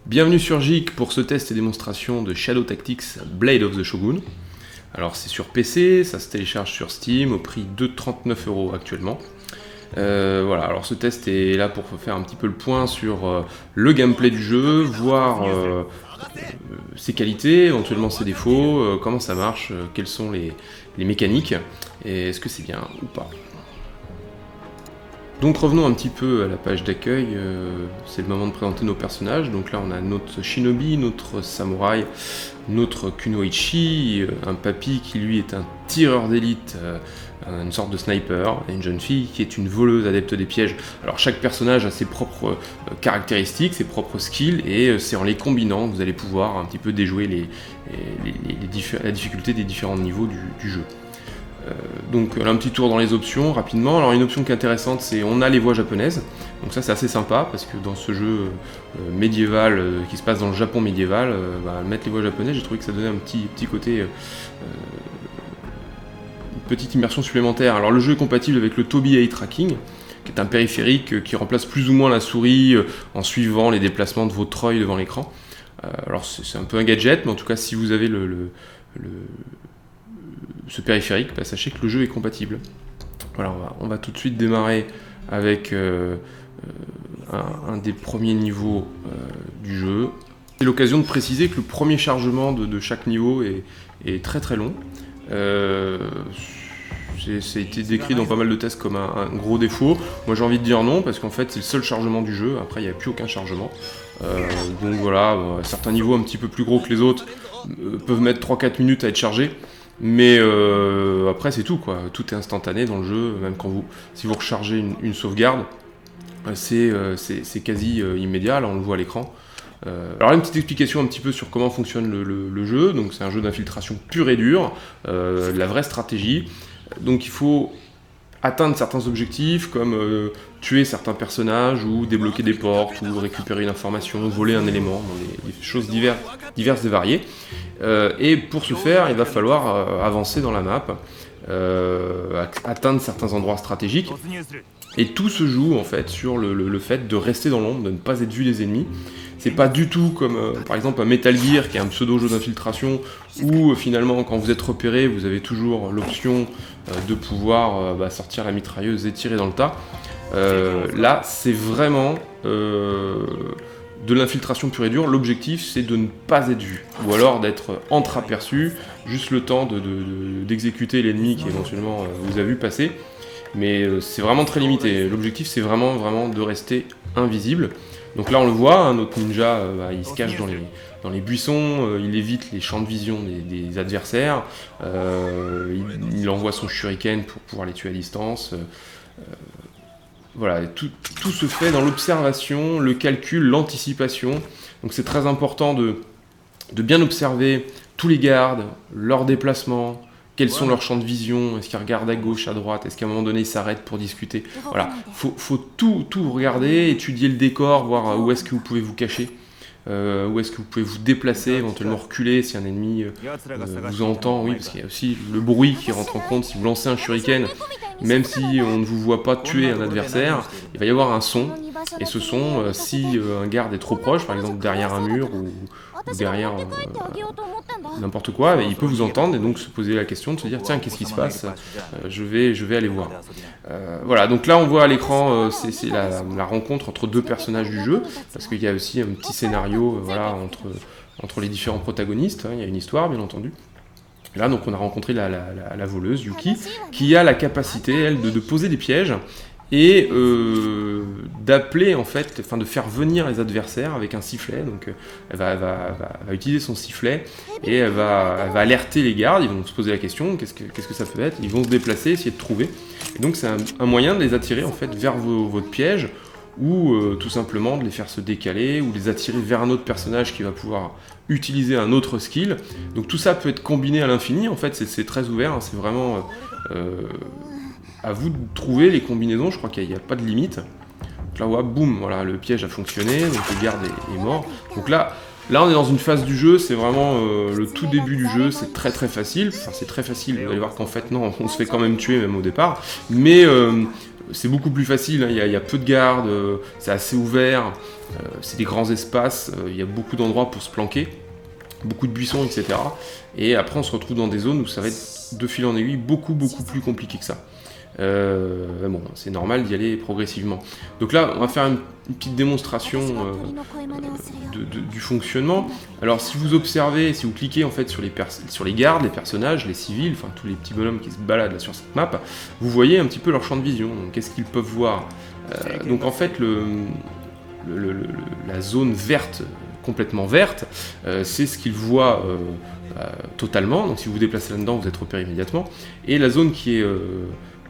Bienvenue sur GIC pour ce test et démonstration de Shadow Tactics Blade of the Shogun. Alors c'est sur PC, ça se télécharge sur Steam au prix de 39€ actuellement. Voilà, alors ce test est là pour faire un petit peu le point sur le gameplay du jeu, voir ses qualités, éventuellement ses défauts, comment ça marche, quelles sont les mécaniques, et est-ce que c'est bien ou pas. Donc revenons un petit peu à la page d'accueil, c'est le moment de présenter nos personnages. Donc là on a notre shinobi, notre samouraï, notre kunoichi, un papy qui lui est un tireur d'élite, une sorte de sniper, et une jeune fille qui est une voleuse adepte des pièges. Alors chaque personnage a ses propres caractéristiques, ses propres skills, et c'est en les combinant que vous allez pouvoir un petit peu déjouer la difficulté des différents niveaux du jeu. Donc là, un petit tour dans les options rapidement. Alors une option qui est intéressante, c'est on a les voix japonaises, donc ça c'est assez sympa parce que dans ce jeu médiéval qui se passe dans le Japon médiéval, mettre les voix japonaises, j'ai trouvé que ça donnait un petit côté, une petite immersion supplémentaire. Alors le jeu est compatible avec le Tobii Eye Tracking, qui est un périphérique qui remplace plus ou moins la souris en suivant les déplacements de votre œil devant l'écran. Alors c'est un peu un gadget, mais en tout cas si vous avez ce périphérique, sachez que le jeu est compatible. Voilà, on va tout de suite démarrer avec un des premiers niveaux du jeu. C'est l'occasion de préciser que le premier chargement de chaque niveau est très très long. Ça a été décrit dans pas mal de tests comme un gros défaut. Moi j'ai envie de dire non, parce qu'en fait c'est le seul chargement du jeu, après il n'y a plus aucun chargement. Donc voilà, certains niveaux un petit peu plus gros que les autres peuvent mettre 3-4 minutes à être chargés. Mais après c'est tout quoi, tout est instantané dans le jeu, même si vous rechargez une sauvegarde, c'est quasi immédiat, là on le voit à l'écran. Alors une petite explication un petit peu sur comment fonctionne le jeu. Donc c'est un jeu d'infiltration pur et dur, de la vraie stratégie. Donc il faut atteindre certains objectifs comme tuer certains personnages ou débloquer des portes ou récupérer une information, voler un élément, des choses diverses et variées. Et pour ce faire, il va falloir avancer dans la map, atteindre certains endroits stratégiques. Et tout se joue en fait sur le fait de rester dans l'ombre, de ne pas être vu des ennemis. C'est pas du tout comme par exemple un Metal Gear qui est un pseudo-jeu d'infiltration où finalement quand vous êtes repéré vous avez toujours l'option de pouvoir sortir la mitrailleuse et tirer dans le tas. Là c'est vraiment de l'infiltration pure et dure. L'objectif c'est de ne pas être vu ou alors d'être entreaperçu, juste le temps d'exécuter l'ennemi qui éventuellement vous a vu passer. Mais c'est vraiment très limité. L'objectif c'est vraiment de rester invisible. Donc là on le voit, notre ninja il se cache dans les buissons, il évite les champs de vision des adversaires, il envoie son shuriken pour pouvoir les tuer à distance. Voilà, tout se fait dans l'observation, le calcul, l'anticipation. Donc c'est très important de bien observer tous les gardes, leurs déplacements, quels sont leurs champs de vision, est-ce qu'ils regardent à gauche, à droite, est-ce qu'à un moment donné ils s'arrêtent pour discuter. Voilà, faut tout regarder, étudier le décor, voir où est-ce que vous pouvez vous cacher, où est-ce que vous pouvez vous déplacer, éventuellement reculer si un ennemi vous entend, oui, parce qu'il y a aussi le bruit qui rentre en compte. Si vous lancez un shuriken, même si on ne vous voit pas tuer un adversaire, il va y avoir un son, et ce son, si un garde est trop proche, par exemple derrière un mur ou derrière n'importe quoi, il peut vous entendre et donc se poser la question de se dire tiens, qu'est-ce qui se passe, je vais aller voir. Voilà, donc là on voit à l'écran c'est la rencontre entre deux personnages du jeu, parce qu'il y a aussi un petit scénario entre les différents protagonistes, il y a une histoire bien entendu. Là donc on a rencontré la voleuse Yuki, qui a la capacité elle de poser des pièges et d'appeler en fait, de faire venir les adversaires avec un sifflet. Donc elle va utiliser son sifflet et elle va alerter les gardes. Ils vont se poser la question qu'est-ce que ça peut être, ils vont se déplacer, essayer de trouver, et donc c'est un moyen de les attirer en fait vers votre piège, ou tout simplement de les faire se décaler, ou les attirer vers un autre personnage qui va pouvoir utiliser un autre skill. Donc tout ça peut être combiné à l'infini, en fait c'est très ouvert, c'est vraiment à vous de trouver les combinaisons, je crois qu'il n'y a pas de limite. Donc là, boum, voilà, le piège a fonctionné, donc le garde est mort. Donc là on est dans une phase du jeu, c'est vraiment le tout début du jeu, c'est très facile. Enfin, c'est très facile, vous allez voir qu'en fait, non, on se fait quand même tuer, même au départ. Mais c'est beaucoup plus facile, hein. Il y a peu de gardes, c'est assez ouvert, c'est des grands espaces, il y a beaucoup d'endroits pour se planquer, beaucoup de buissons, etc. Et après on se retrouve dans des zones où ça va être de fil en aiguille beaucoup plus compliqué que ça. Bon, c'est normal d'y aller progressivement. Donc là, on va faire une petite démonstration du fonctionnement. Alors, si vous observez, si vous cliquez en fait sur les gardes, les personnages, les civils, enfin tous les petits bonhommes qui se baladent là sur cette map, vous voyez un petit peu leur champ de vision. Donc, qu'est-ce qu'ils peuvent voir? Donc, en fait, la zone verte, complètement verte, c'est ce qu'ils voient totalement. Donc, si vous vous déplacez là-dedans, vous êtes repéré immédiatement. Et la zone qui est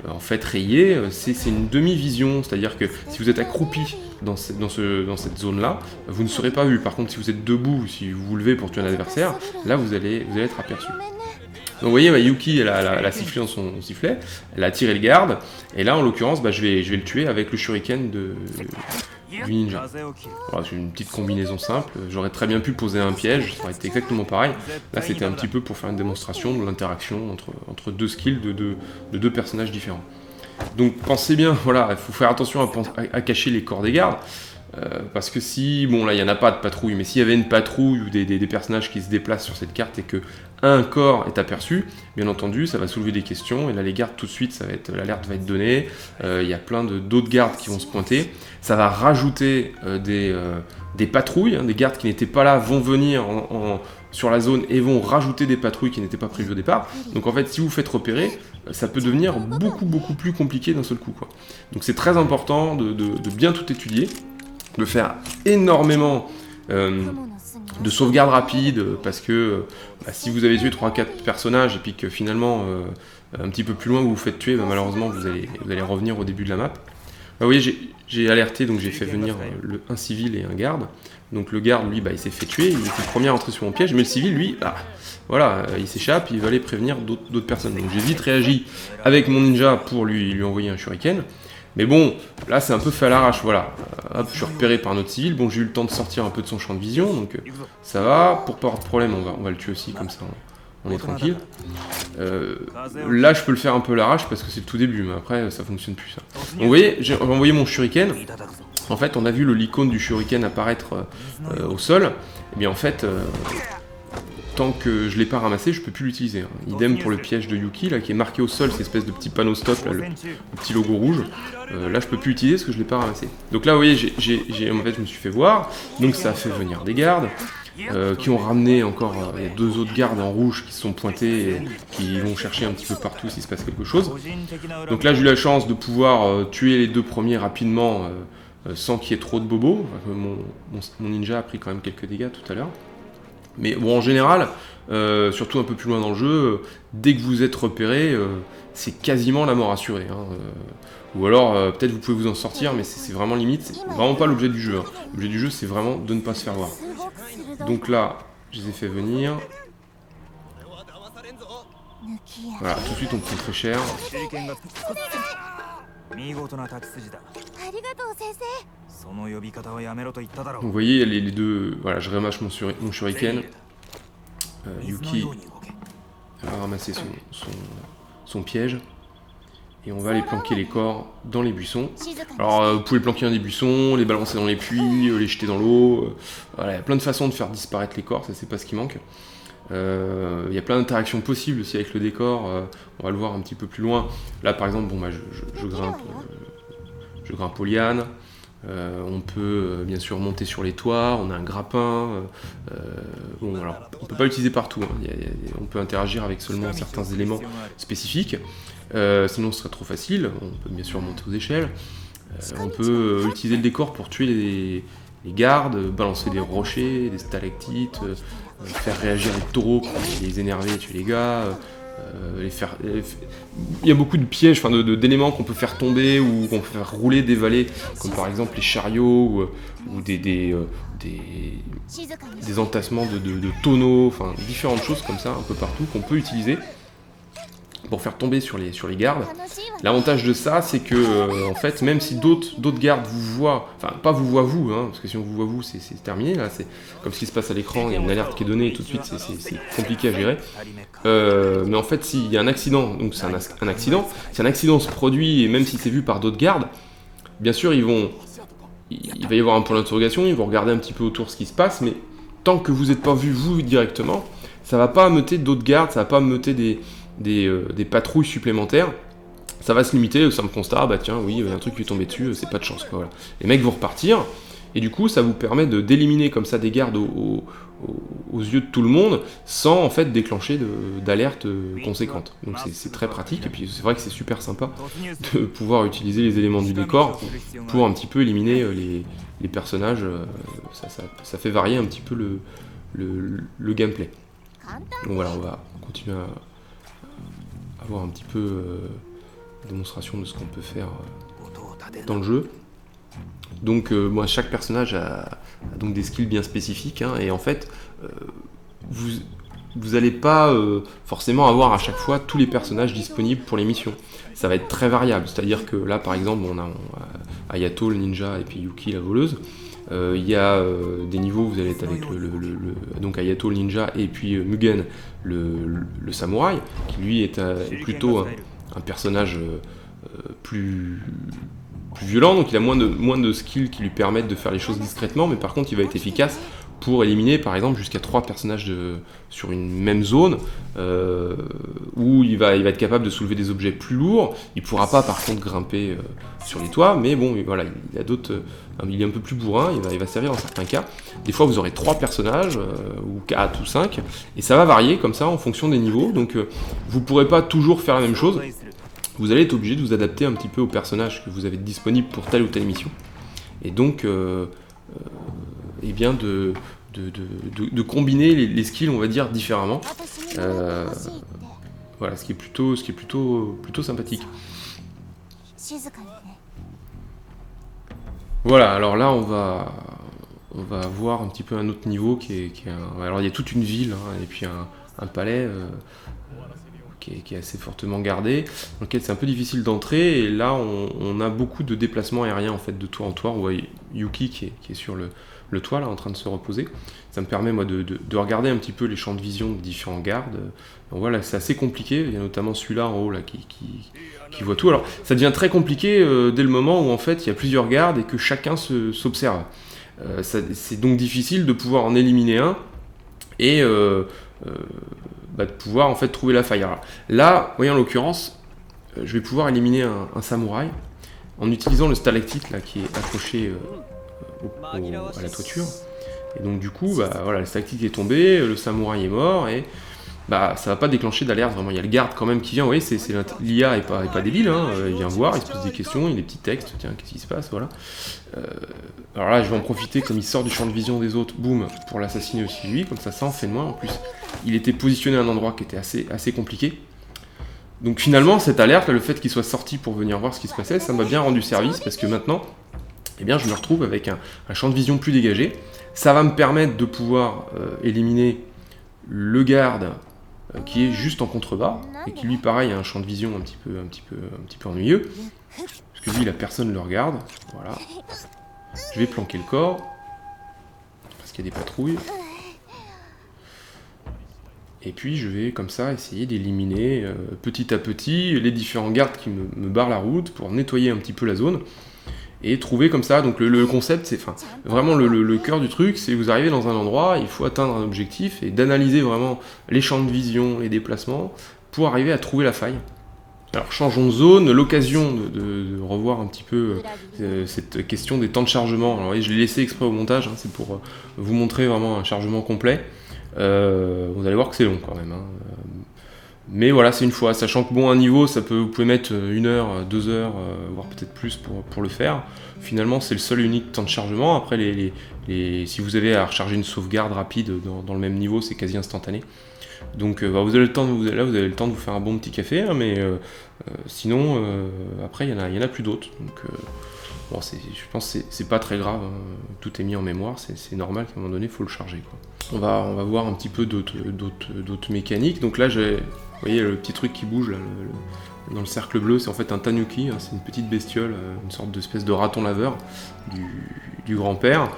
en fait rayée, c'est une demi-vision, c'est-à-dire que si vous êtes accroupi dans cette zone-là, vous ne serez pas vu. Par contre, si vous êtes debout, si vous vous levez pour tuer un adversaire, là vous allez être aperçu. Donc vous voyez, Yuki, elle a sifflé dans son sifflet, elle a tiré le garde, et là en l'occurrence, je vais le tuer avec le shuriken du ninja. Voilà, c'est une petite combinaison simple, j'aurais très bien pu poser un piège, ça aurait été exactement pareil. Là c'était un petit peu pour faire une démonstration de l'interaction entre deux skills de deux personnages différents. Donc pensez bien, voilà, il faut faire attention à cacher les corps des gardes, parce que si, bon là il n'y en a pas de patrouille, mais s'il y avait une patrouille ou des personnages qui se déplacent sur cette carte et que un corps est aperçu, bien entendu ça va soulever des questions, et là les gardes tout de suite, l'alerte va être donnée, il y a plein d'autres gardes qui vont se pointer, ça va rajouter des patrouilles, hein, des gardes qui n'étaient pas là vont venir sur la zone et vont rajouter des patrouilles qui n'étaient pas prévues au départ. Donc en fait si vous faites repérer, ça peut devenir beaucoup plus compliqué d'un seul coup, quoi. Donc c'est très important de bien tout étudier, de faire énormément de sauvegardes rapides, parce que si vous avez tué 3-4 personnages et puis que finalement un petit peu plus loin vous vous faites tuer, malheureusement vous allez revenir au début de la map. Vous voyez, j'ai alerté, donc j'ai fait venir un civil et un garde. Donc le garde, lui, il s'est fait tuer, il était le premier à entrer sur mon piège, mais le civil, lui, voilà, il s'échappe, il va aller prévenir d'autres personnes. Donc j'ai vite réagi avec mon ninja pour lui envoyer un shuriken. Mais bon, là c'est un peu fait à l'arrache, voilà. Hop, je suis repéré par un autre civil, bon j'ai eu le temps de sortir un peu de son champ de vision, donc ça va, pour pas avoir de problème, on va le tuer aussi, comme ça on est tranquille. Là je peux le faire un peu à l'arrache parce que c'est le tout début, mais après ça fonctionne plus ça. Donc vous voyez, j'ai envoyé mon shuriken, en fait on a vu l'icône du shuriken apparaître au sol, et bien en fait... tant que je ne l'ai pas ramassé, je ne peux plus l'utiliser. Hein. Idem pour le piège de Yuki, là, qui est marqué au sol, cette espèce de petit panneau stop, là, le petit logo rouge. Là, je ne peux plus l'utiliser parce que je ne l'ai pas ramassé. Donc là, vous voyez, en fait, je me suis fait voir. Donc ça a fait venir des gardes, qui ont ramené encore il y a 2 autres gardes en rouge qui se sont pointés et qui vont chercher un petit peu partout s'il se passe quelque chose. Donc là, j'ai eu la chance de pouvoir tuer les 2 premiers rapidement, sans qu'il y ait trop de bobos. Mon ninja a pris quand même quelques dégâts tout à l'heure. Mais bon, en général, surtout un peu plus loin dans le jeu, dès que vous êtes repéré, c'est quasiment la mort assurée. Hein. Ou alors, peut-être vous pouvez vous en sortir, mais c'est vraiment limite, c'est vraiment pas l'objet du jeu. Hein. L'objet du jeu, c'est vraiment de ne pas se faire voir. Donc là, je les ai fait venir. Voilà, tout de suite on prend très cher. Donc, vous voyez les deux, voilà, je ramasse mon shuriken. Yuki va ramasser son piège. Et on va aller planquer les corps dans les buissons. Alors vous pouvez planquer dans des buissons, les balancer dans les puits, les jeter dans l'eau. Voilà, il y a plein de façons de faire disparaître les corps, ça c'est pas ce qui manque. Il y a plein d'interactions possibles aussi avec le décor, on va le voir un petit peu plus loin. Là par exemple, bon, je grimpe aux lianes. On peut bien sûr monter sur les toits, on a un grappin. Bon, alors, on peut pas l'utiliser partout, hein. On peut interagir avec seulement certains éléments spécifiques. Sinon ce serait trop facile. On peut bien sûr monter aux échelles. On peut utiliser le décor pour tuer les gardes, balancer des rochers, des stalactites, faire réagir les taureaux pour les énerver et tuer les gars. Il y a beaucoup de pièges, enfin d'éléments qu'on peut faire tomber ou qu'on peut faire rouler, dévaler, comme par exemple les chariots ou des entassements de tonneaux, enfin différentes choses comme ça un peu partout qu'on peut utiliser pour faire tomber sur les gardes. L'avantage de ça, c'est que en fait, même si d'autres gardes vous voient, enfin pas vous voient vous, hein, parce que si on vous voit vous, c'est terminé, là, c'est comme ce qui se passe à l'écran, il y a une alerte qui est donnée et tout de suite c'est compliqué à gérer. Mais en fait, s'il y a un accident, donc c'est un accident, si un accident se produit, et même si c'est vu par d'autres gardes, bien sûr, il va y avoir un point d'interrogation, ils vont regarder un petit peu autour ce qui se passe, mais tant que vous n'êtes pas vu vous directement, ça va pas ameuter d'autres gardes, ça va pas ameuter des patrouilles supplémentaires. Ça va se limiter au simple constat, bah tiens, oui, il y a un truc qui est tombé dessus, c'est pas de chance, quoi, voilà. Les mecs vont repartir, et du coup, ça vous permet d'éliminer comme ça des gardes aux yeux de tout le monde, sans en fait déclencher d'alerte conséquente. Donc c'est très pratique, et puis c'est vrai que c'est super sympa de pouvoir utiliser les éléments du décor pour un petit peu éliminer les personnages, ça fait varier un petit peu le gameplay. Donc voilà, on va continuer à voir un petit peu démonstration de ce qu'on peut faire dans le jeu. Donc moi, chaque personnage a donc des skills bien spécifiques, hein, et en fait vous n'allez pas forcément avoir à chaque fois tous les personnages disponibles pour les missions. Ça va être très variable, c'est-à-dire que là par exemple on a Ayato le ninja et puis Yuki la voleuse. Il y a des niveaux où vous allez être avec donc Ayato le ninja et puis Mugen le samouraï, qui lui est plutôt un personnage plus violent, donc il a moins de skills qui lui permettent de faire les choses discrètement, mais par contre il va être efficace pour éliminer par exemple jusqu'à 3 personnages sur une même zone, où il va être capable de soulever des objets plus lourds. Il pourra pas par contre grimper sur les toits, mais bon voilà, il y a d'autres, il est un peu plus bourrin, il va servir dans certains cas. Des fois vous aurez 3 personnages, ou 4 ou 5, et ça va varier comme ça en fonction des niveaux, donc vous pourrez pas toujours faire la même chose. Vous allez être obligé de vous adapter un petit peu aux personnages que vous avez disponibles pour telle ou telle mission. Et donc, eh bien de combiner les skills, on va dire, différemment. Voilà, ce qui est plutôt sympathique. Voilà, alors là, on va voir un petit peu un autre niveau qui est alors il y a toute une ville, hein, et puis un palais qui est assez fortement gardé, dans lequel c'est un peu difficile d'entrer, et là on a beaucoup de déplacements aériens en fait de tour en tour. Vous voyez Yuki qui est sur le toit là en train de se reposer. Ça me permet moi de regarder un petit peu les champs de vision de différents gardes. Donc voilà, c'est assez compliqué, il y a notamment celui-là en haut là qui voit tout. Alors ça devient très compliqué dès le moment où en fait il y a plusieurs gardes et que chacun s'observe. C'est donc difficile de pouvoir en éliminer un et de pouvoir en fait trouver la faille. Alors, là, vous voyez en l'occurrence, je vais pouvoir éliminer un samouraï en utilisant le stalactite là qui est accroché à la toiture. Et donc du coup, voilà, le stalactite est tombé, le samouraï est mort, et ça va pas déclencher d'alerte vraiment. Il y a le garde quand même qui vient. Vous voyez, l'IA est pas débile, hein, il vient voir, il se pose des questions, il y a des petits textes, tiens, qu'est-ce qui se passe, voilà. Alors là, je vais en profiter, comme il sort du champ de vision des autres, boum, pour l'assassiner aussi lui, comme ça en fait de moins. En plus, il était positionné à un endroit qui était assez compliqué. Donc finalement, cette alerte, le fait qu'il soit sorti pour venir voir ce qui se passait, ça m'a bien rendu service, parce que maintenant, eh bien, je me retrouve avec un champ de vision plus dégagé. Ça va me permettre de pouvoir éliminer le garde qui est juste en contrebas, et qui lui, pareil, a un champ de vision un petit peu ennuyeux, parce que lui, la personne le regarde. Voilà. Je vais planquer le corps, parce qu'il y a des patrouilles. Et puis je vais comme ça essayer d'éliminer petit à petit les différents gardes qui me barrent la route pour nettoyer un petit peu la zone et trouver comme ça. Donc le concept, c'est vraiment le cœur du truc, c'est vous arrivez dans un endroit, il faut atteindre un objectif et d'analyser vraiment les champs de vision, les déplacements pour arriver à trouver la faille. Alors changeons de zone, l'occasion de revoir un petit peu cette question des temps de chargement. Alors voyez, je l'ai laissé exprès au montage, hein, c'est pour vous montrer vraiment un chargement complet. Vous allez voir que c'est long quand même, hein. Mais voilà, c'est une fois, sachant que bon, un niveau, vous pouvez mettre 1 heure, 2 heures, voire peut-être plus pour le faire. Finalement, c'est le seul unique temps de chargement. Après, si vous avez à recharger une sauvegarde rapide dans le même niveau, c'est quasi instantané. Donc vous avez le temps de vous faire un bon petit café, hein, mais sinon, après, il y en a plus d'autres. Donc bon, je pense que c'est pas très grave, hein. Tout est mis en mémoire, c'est normal qu'à un moment donné, il faut le charger, quoi. On va voir un petit peu d'autres mécaniques. Donc là, Vous voyez le petit truc qui bouge là, dans le cercle bleu, c'est en fait un tanuki, hein, c'est une petite bestiole, une sorte d'espèce de raton laveur du grand-père,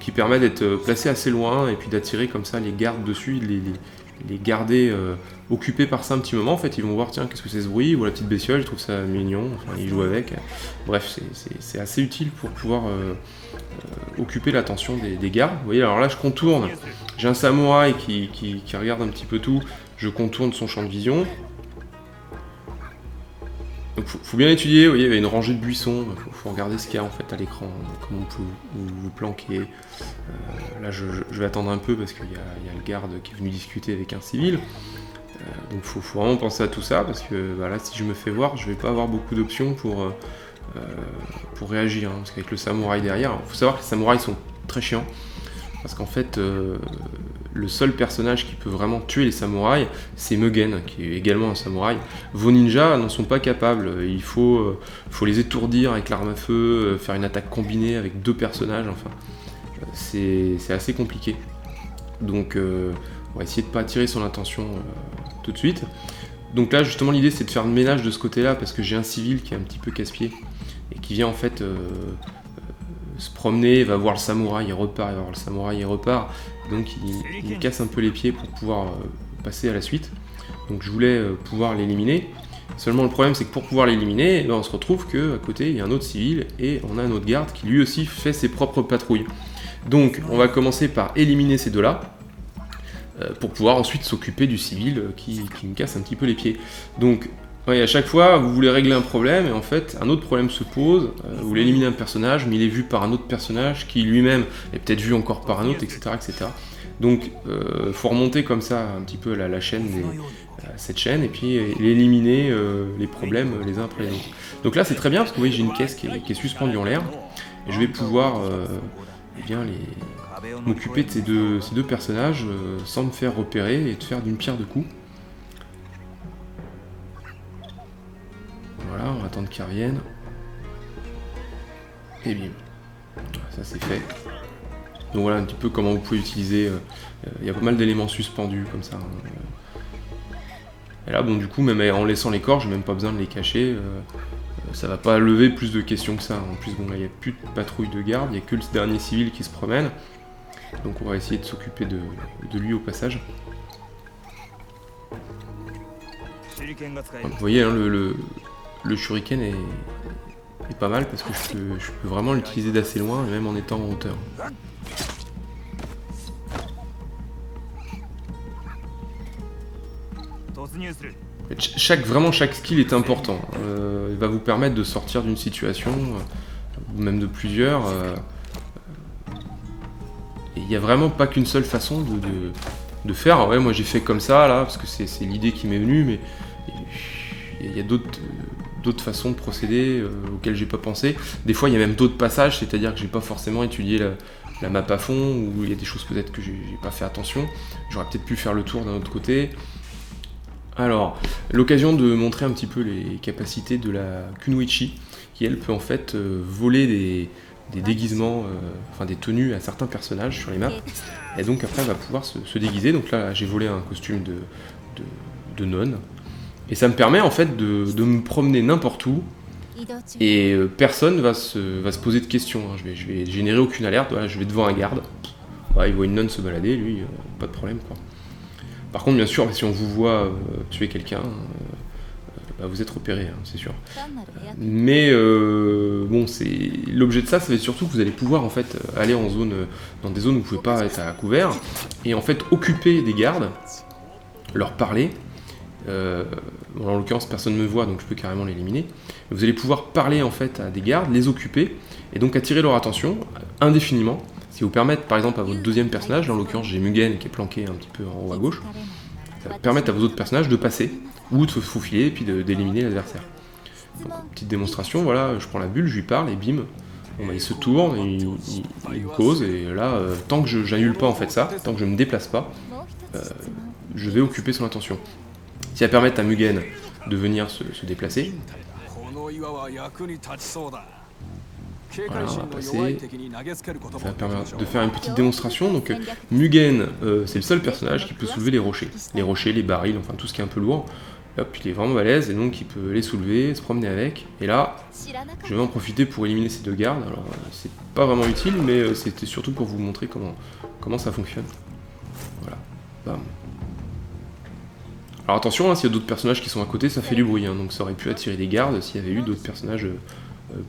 qui permet d'être placé assez loin et puis d'attirer comme ça les gardes dessus, les garder occupés par ça un petit moment. En fait, ils vont voir, tiens, qu'est-ce que c'est ce bruit, ils voient la petite bestiole, ils trouvent ça mignon, enfin, ils jouent avec. Bref, c'est assez utile pour pouvoir occuper l'attention des gardes. Vous voyez, alors là, je contourne, j'ai un samouraï qui regarde un petit peu tout, je contourne son champ de vision. Donc faut bien étudier, vous voyez, il y a une rangée de buissons, faut regarder ce qu'il y a en fait à l'écran, comment on peut vous planquer. Là je vais attendre un peu parce qu'il y a le garde qui est venu discuter avec un civil. Donc faut vraiment penser à tout ça parce que là si je me fais voir, je vais pas avoir beaucoup d'options pour réagir. Hein, parce qu'avec le samouraï derrière, il faut savoir que les samouraïs sont très chiants. Parce qu'en fait, le seul personnage qui peut vraiment tuer les samouraïs, c'est Mugen, qui est également un samouraï. Vos ninjas n'en sont pas capables. Il faut les étourdir avec l'arme à feu, faire une attaque combinée avec 2 personnages. Enfin, c'est assez compliqué. Donc, on va essayer de ne pas attirer son attention tout de suite. Donc là, justement, l'idée, c'est de faire le ménage de ce côté-là, parce que j'ai un civil qui est un petit peu casse-pied, et qui vient en fait se promener, il va voir le samouraï, il repart, il va voir le samouraï, il repart. Donc il casse un peu les pieds pour pouvoir passer à la suite. Donc je voulais pouvoir l'éliminer. Seulement le problème c'est que pour pouvoir l'éliminer, on se retrouve qu'à côté il y a un autre civil et on a un autre garde qui lui aussi fait ses propres patrouilles. Donc on va commencer par éliminer ces deux-là, pour pouvoir ensuite s'occuper du civil qui me casse un petit peu les pieds. Donc ouais, à chaque fois, vous voulez régler un problème, et en fait, un autre problème se pose, vous voulez éliminer un personnage, mais il est vu par un autre personnage, qui lui-même est peut-être vu encore par un autre, etc. etc. Donc, faut remonter comme ça un petit peu la chaîne, cette chaîne, et puis éliminer les problèmes les uns après les autres. Donc là, c'est très bien, parce que vous voyez, j'ai une caisse qui est suspendue en l'air, et je vais pouvoir m'occuper de ces deux personnages sans me faire repérer, et de faire d'une pierre deux coups. Voilà, on va attendre qu'ils reviennent. Et bim. Ça c'est fait. Donc voilà un petit peu comment vous pouvez utiliser. Il y a pas mal d'éléments suspendus comme ça. Et là, bon, du coup, même en laissant les corps, j'ai même pas besoin de les cacher. Ça va pas lever plus de questions que ça. En plus, bon, là, il n'y a plus de patrouille de garde, il n'y a que le dernier civil qui se promène. Donc on va essayer de s'occuper de lui au passage. Vous voyez, hein, le shuriken est pas mal parce que je peux vraiment l'utiliser d'assez loin, même en étant en hauteur. Vraiment chaque skill est important. Il va vous permettre de sortir d'une situation, ou même de plusieurs. Et il n'y a vraiment pas qu'une seule façon de faire. Ouais, moi j'ai fait comme ça là, parce que c'est l'idée qui m'est venue, mais il y a d'autres façons de procéder auxquelles j'ai pas pensé. Des fois il y a même d'autres passages, c'est-à-dire que j'ai pas forcément étudié la map à fond, ou il y a des choses peut-être que j'ai pas fait attention. J'aurais peut-être pu faire le tour d'un autre côté. Alors, l'occasion de montrer un petit peu les capacités de la Kunoichi, qui elle peut en fait voler des déguisements, enfin des tenues à certains personnages sur les maps, et donc après elle va pouvoir se déguiser. Donc là j'ai volé un costume de nonne, et ça me permet en fait de me promener n'importe où, et personne va se poser de questions. Hein. Je vais générer aucune alerte. Voilà, je vais devant un garde, voilà, il voit une nonne se balader, lui, pas de problème quoi. Par contre, bien sûr, si on vous voit tuer quelqu'un, vous êtes repéré, hein, c'est sûr. Mais bon, l'objet de ça, c'est surtout que vous allez pouvoir en fait aller dans des zones où vous pouvez pas être à couvert, et en fait occuper des gardes, leur parler. Bon, en l'occurrence, personne ne me voit, donc je peux carrément l'éliminer. Vous allez pouvoir parler en fait à des gardes, les occuper, et donc attirer leur attention indéfiniment. Ce qui vous permettre, par exemple, à votre deuxième personnage, là en l'occurrence j'ai Mugen qui est planqué un petit peu en haut à gauche, ça va permettre à vos autres personnages de passer, ou de se faufiler, et puis d'éliminer l'adversaire. Donc, petite démonstration, voilà, je prends la bulle, je lui parle, et bim, bon, il se tourne, il me cause, et là, tant que j'annule pas en fait ça, tant que je me déplace pas, je vais occuper son attention. Si ça permet à Mugen de venir se déplacer, Voilà, on va passer. Ça va permettre de faire une petite démonstration. Donc Mugen, c'est le seul personnage qui peut soulever les rochers. Les rochers, les barils, enfin tout ce qui est un peu lourd. Hop, il est vraiment balèze et donc il peut les soulever, se promener avec. Et là, je vais en profiter pour éliminer ces deux gardes. Alors c'est pas vraiment utile, mais c'était surtout pour vous montrer comment ça fonctionne. Voilà, bam. Alors attention, hein, s'il y a d'autres personnages qui sont à côté, ça fait du bruit, hein, donc ça aurait pu attirer des gardes s'il y avait eu d'autres personnages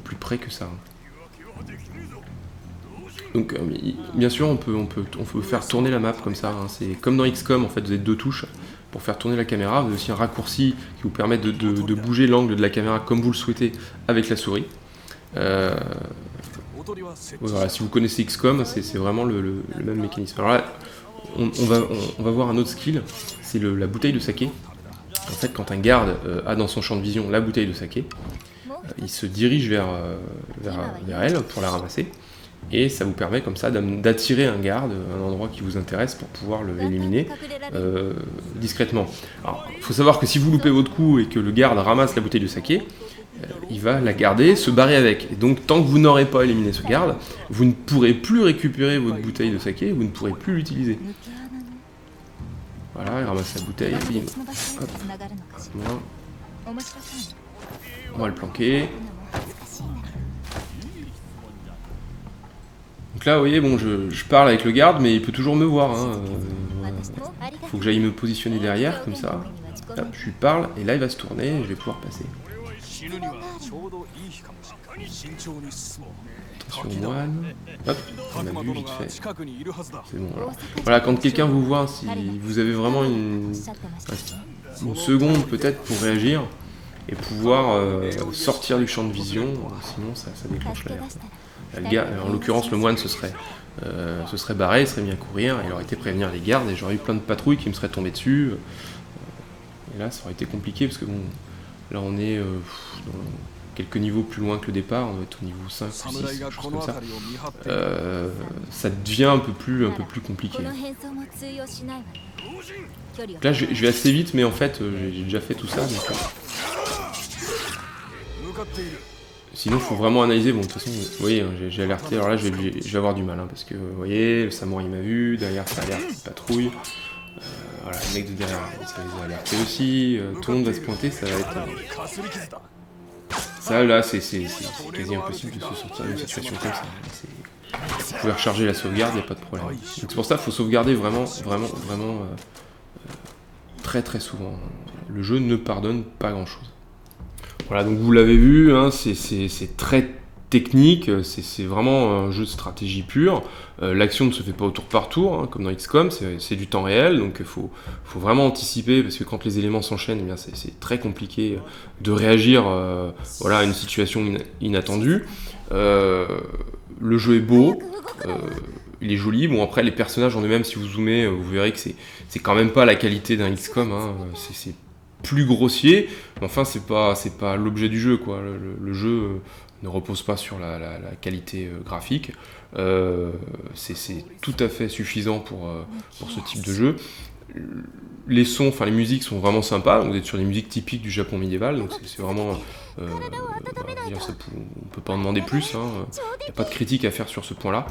plus près que ça. Donc bien sûr, on peut faire tourner la map comme ça, hein, c'est comme dans XCOM, en fait, vous avez deux touches pour faire tourner la caméra, vous avez aussi un raccourci qui vous permet de bouger l'angle de la caméra comme vous le souhaitez avec la souris. Voilà, si vous connaissez XCOM, c'est vraiment le même mécanisme. Alors là, on va voir un autre skill, c'est la bouteille de saké. En fait, quand un garde a dans son champ de vision la bouteille de saké, il se dirige vers elle pour la ramasser. Et ça vous permet comme ça d'attirer un garde à un endroit qui vous intéresse pour pouvoir l'éliminer discrètement. Alors, il faut savoir que si vous loupez votre coup et que le garde ramasse la bouteille de saké, il va la garder, se barrer avec. Et donc tant que vous n'aurez pas éliminé ce garde, vous ne pourrez plus récupérer votre bouteille de saké, vous ne pourrez plus l'utiliser. Voilà, il ramasse la bouteille, et puis hop, on va le planquer. Donc là, vous voyez, bon, je parle avec le garde, mais il peut toujours me voir. Hein, faut que j'aille me positionner derrière, comme ça. Hop, je lui parle, et là, il va se tourner, et je vais pouvoir passer. Attention, moine. Hop, on a vu vite fait. C'est bon, alors. Voilà, quand quelqu'un vous voit, si vous avez vraiment une seconde peut-être pour réagir, et pouvoir sortir du champ de vision, sinon ça déclenche l'alerte. Le gars, en l'occurrence, le moine se serait barré, il serait mis à courir, il aurait été prévenir les gardes, et j'aurais eu plein de patrouilles qui me seraient tombées dessus. Et là, ça aurait été compliqué, parce que bon, là on est dans quelques niveaux plus loin que le départ, on doit être au niveau 5 ou 6, quelque chose comme ça. Ça devient un peu plus compliqué. Donc là, je vais assez vite, mais en fait, j'ai déjà fait tout ça. Donc, sinon, il faut vraiment analyser. Bon, de toute façon, vous voyez, j'ai alerté. Alors là, je vais avoir du mal, hein, parce que, vous voyez, le samouraï m'a vu, derrière, ça alerte, il patrouille. Voilà, le mec de derrière, ça les a alertés aussi. Tout le monde va se pointer, ça va être... Ça, là, c'est quasi impossible de se sortir d'une situation comme ça. Vous pouvez recharger la sauvegarde, il n'y a pas de problème. Donc c'est pour ça qu'il faut sauvegarder vraiment très très souvent. Le jeu ne pardonne pas grand-chose. Voilà, donc vous l'avez vu, hein, c'est très technique, c'est vraiment un jeu de stratégie pure. L'action ne se fait pas au tour par tour, hein, comme dans XCOM, c'est du temps réel, donc il faut vraiment anticiper, parce que quand les éléments s'enchaînent, eh bien c'est très compliqué de réagir voilà, à une situation inattendue. Le jeu est beau, il est joli. Bon, après, les personnages en eux-mêmes, si vous zoomez, vous verrez que c'est quand même pas la qualité d'un XCOM, hein, c'est plus grossier, mais enfin c'est pas l'objet du jeu, quoi. Le jeu ne repose pas sur la qualité graphique, c'est tout à fait suffisant pour ce type de jeu. Les sons, enfin les musiques sont vraiment sympas, vous êtes sur des musiques typiques du Japon médiéval, donc c'est vraiment... on peut pas en demander plus, hein, y a pas de critique à faire sur ce point-là.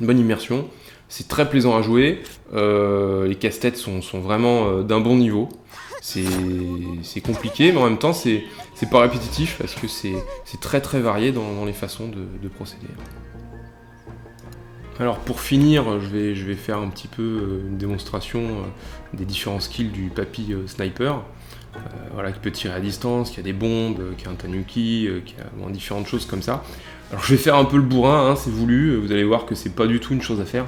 Une bonne immersion, c'est très plaisant à jouer, les casse-têtes sont vraiment d'un bon niveau. C'est compliqué, mais en même temps c'est pas répétitif parce que c'est très très varié dans les façons de procéder. Alors pour finir, je vais faire un petit peu une démonstration des différents skills du papy sniper. Voilà, qui peut tirer à distance, qui a des bombes, qui a un tanuki, qui a différentes choses comme ça. Alors je vais faire un peu le bourrin, hein, c'est voulu, vous allez voir que c'est pas du tout une chose à faire.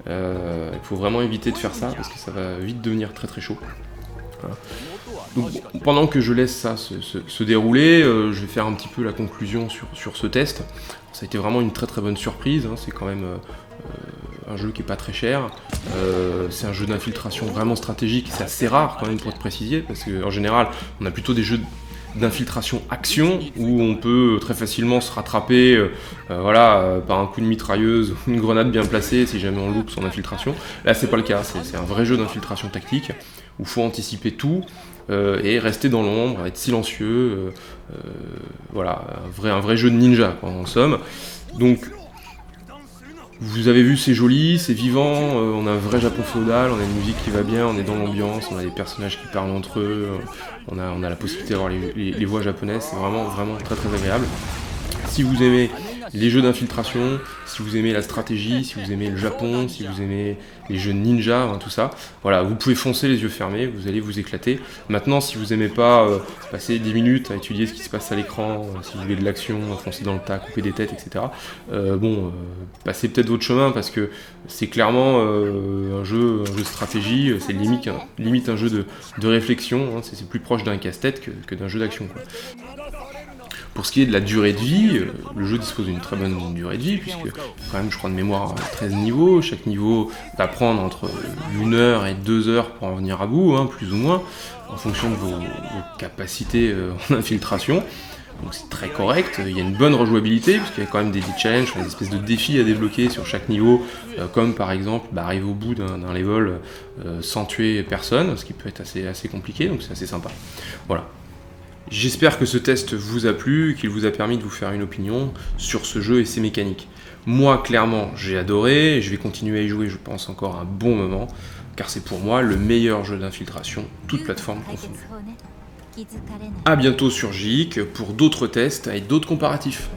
Il faut vraiment éviter de faire ça parce que ça va vite devenir très très chaud. Voilà. Donc, pendant que je laisse ça se dérouler, je vais faire un petit peu la conclusion sur ce test. Ça a été vraiment une très très bonne surprise, hein, c'est quand même un jeu qui est pas très cher. C'est un jeu d'infiltration vraiment stratégique, c'est assez rare quand même pour être précisé, parce qu'en général on a plutôt des jeux d'infiltration action, où on peut très facilement se rattraper voilà, par un coup de mitrailleuse ou une grenade bien placée si jamais on loupe son infiltration. Là, c'est pas le cas, c'est un vrai jeu d'infiltration tactique, où il faut anticiper tout, et rester dans l'ombre, être silencieux, voilà, un vrai jeu de ninja, quoi, en somme. Donc, vous avez vu, c'est joli, c'est vivant, on a un vrai Japon féodal, on a une musique qui va bien, on est dans l'ambiance, on a des personnages qui parlent entre eux, on a la possibilité d'avoir les voix japonaises, c'est vraiment très très agréable. Si vous aimez les jeux d'infiltration, si vous aimez la stratégie, si vous aimez le Japon, si vous aimez les jeux ninja, hein, tout ça, voilà, vous pouvez foncer les yeux fermés, vous allez vous éclater. Maintenant, si vous aimez pas passer 10 minutes à étudier ce qui se passe à l'écran, si vous voulez de l'action, foncer dans le tas, couper des têtes, etc., passez peut-être votre chemin, parce que c'est clairement un jeu de stratégie, c'est limite un jeu de réflexion, hein, c'est plus proche d'un casse-tête que d'un jeu d'action, quoi. Pour ce qui est de la durée de vie, le jeu dispose d'une très bonne durée de vie, puisque quand même, je crois de mémoire, 13 niveaux. Chaque niveau va prendre entre 1 heure et 2 heures pour en venir à bout, hein, plus ou moins, en fonction de vos capacités en infiltration. Donc c'est très correct, il y a une bonne rejouabilité, puisqu'il y a quand même des challenges, des espèces de défis à débloquer sur chaque niveau, comme par exemple arriver au bout d'un level sans tuer personne, ce qui peut être assez compliqué, donc c'est assez sympa. Voilà. J'espère que ce test vous a plu, qu'il vous a permis de vous faire une opinion sur ce jeu et ses mécaniques. Moi, clairement, j'ai adoré, et je vais continuer à y jouer, je pense, encore un bon moment, car c'est pour moi le meilleur jeu d'infiltration, toute plateforme confondue. A bientôt sur JIC pour d'autres tests et d'autres comparatifs.